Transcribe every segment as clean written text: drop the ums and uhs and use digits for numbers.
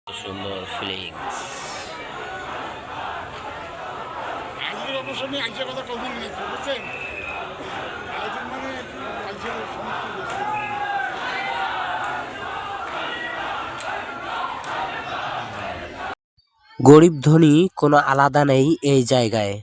সুন্দর ফিলিংস। আজকের অবশ্য আমি আজকের কথা কখন নিয়েছি বুঝছেন, আজকের মানে একটু আজকের সমস্ত বেশি। গরিব ধনী কোনো আলাদা নেই এই জায়গায়।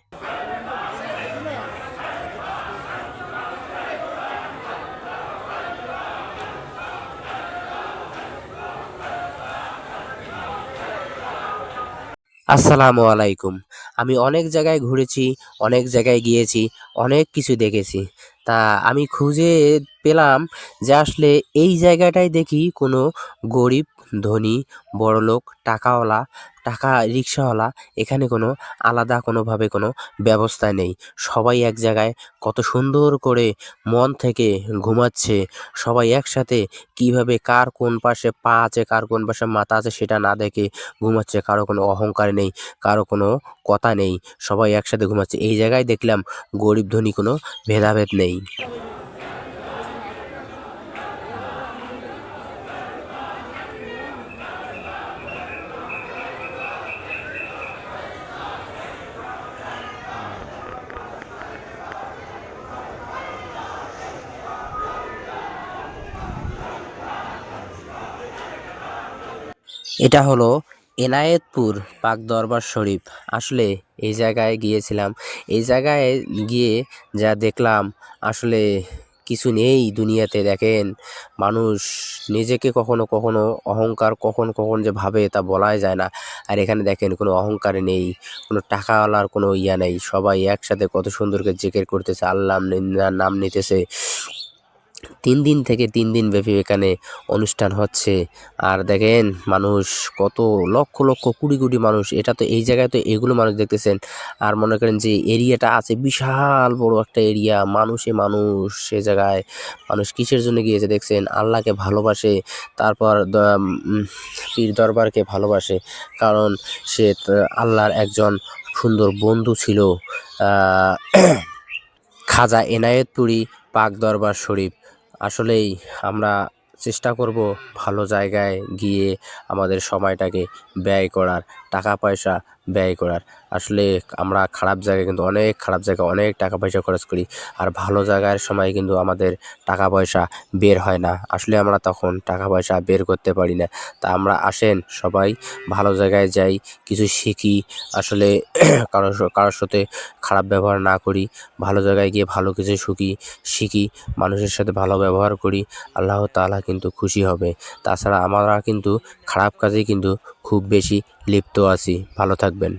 আসসালামু আলাইকুম। আমি অনেক জায়গায় ঘুরেছি, অনেক জায়গায় গিয়েছি, অনেক কিছু দেখেছি। তা আমি খুঁজে পেলাম যে আসলে এই জায়গাটায় দেখি কোনো গরিব, ধনী, বড়লোক, টাকাওয়ালা, টাকা রিক্সাওয়ালা এখানে কোনো আলাদা কোনোভাবে কোনো ব্যবস্থা নেই। সবাই এক জায়গায় কত সুন্দর করে মন থেকে ঘুমাচ্ছে। সবাই একসাথে কিভাবে কার কোন পাশে পা আছে, কার কোন পাশে মাথা আছে সেটা না দেখে ঘুমাচ্ছে। কারো কোনো অহংকার নেই, কারো কোনো কথা নেই। সবাই একসাথে ঘুমাচ্ছে। এই জায়গায় দেখলাম গরিব ধনী কোনো ভেদাভেদ নেই। এটা হলো এনায়েতপুর পাক দরবার শরীফ। আসলে এই জায়গায় গিয়েছিলাম। এই জায়গায় গিয়ে যা দেখলাম আসলে কিছু নেই দুনিয়াতে। দেখেন, মানুষ নিজেকে কখনো কখনো অহংকার কখন যে ভাবে তা বলাই যায় না। আর এখানে দেখেন কোনো অহংকার নেই, কোনো টাকাওয়ালার কোনো ইয়া নেই। সবাই একসাথে কত সুন্দর করে জিকির করতেছে, আল্লাহ নাম নিতেছে। 3 দিন থেকে 3 দিন ব্যাপী এখানে অনুষ্ঠান হচ্ছে। আর দেখেন মানুষ কত লক্ষ লক্ষ কোটি কোটি মানুষ। এটা তো এই জায়গায় তো এগুলো মানুষ দেখতেছেন। আর মনে করেন যে এরিয়াটা আছে বিশাল বড় একটা এরিয়া, মানুষে মানুষ। সে জায়গায় মানুষ কিসের জন্য গিয়েছে দেখছেন? আল্লাহকে ভালোবাসে, তারপর পীর দরবারকে ভালোবাসে। কারণ সে আল্লাহর একজন সুন্দর বন্ধু ছিল। আহ, খাজা এনায়েতপুরী পাক দরবার শরীফ। আসলেই আমরা চেষ্টা করব ভালো জায়গায় গিয়ে আমাদের সময়টাকে ব্যয় করার, টাকা পয়সা ব্যয় করার। আসলে আমরা খারাপ জায়গায় কিন্তু অনেক খারাপ জায়গায় অনেক টাকা পয়সা খরচ করি। আর ভালো জায়গার সময় কিন্তু আমাদের টাকা পয়সা বের হয় না। আসলে আমরা তখন টাকা পয়সা বের করতে পারি না। তা আমরা আসেন সবাই ভালো জায়গায় যাই, কিছু শিখি। আসলে কারোর সাথে খারাপ ব্যবহার না করি, ভালো জায়গায় গিয়ে ভালো কিছু শিখি, মানুষের সাথে ভালো ব্যবহার করি। আল্লাহ তাআলা কিন্তু খুশি হবে। তাছাড়া আমরা কিন্তু খারাপ কাজে কিন্তু খুব বেশি লিপ্ত আছি। ভালো থাকবেন।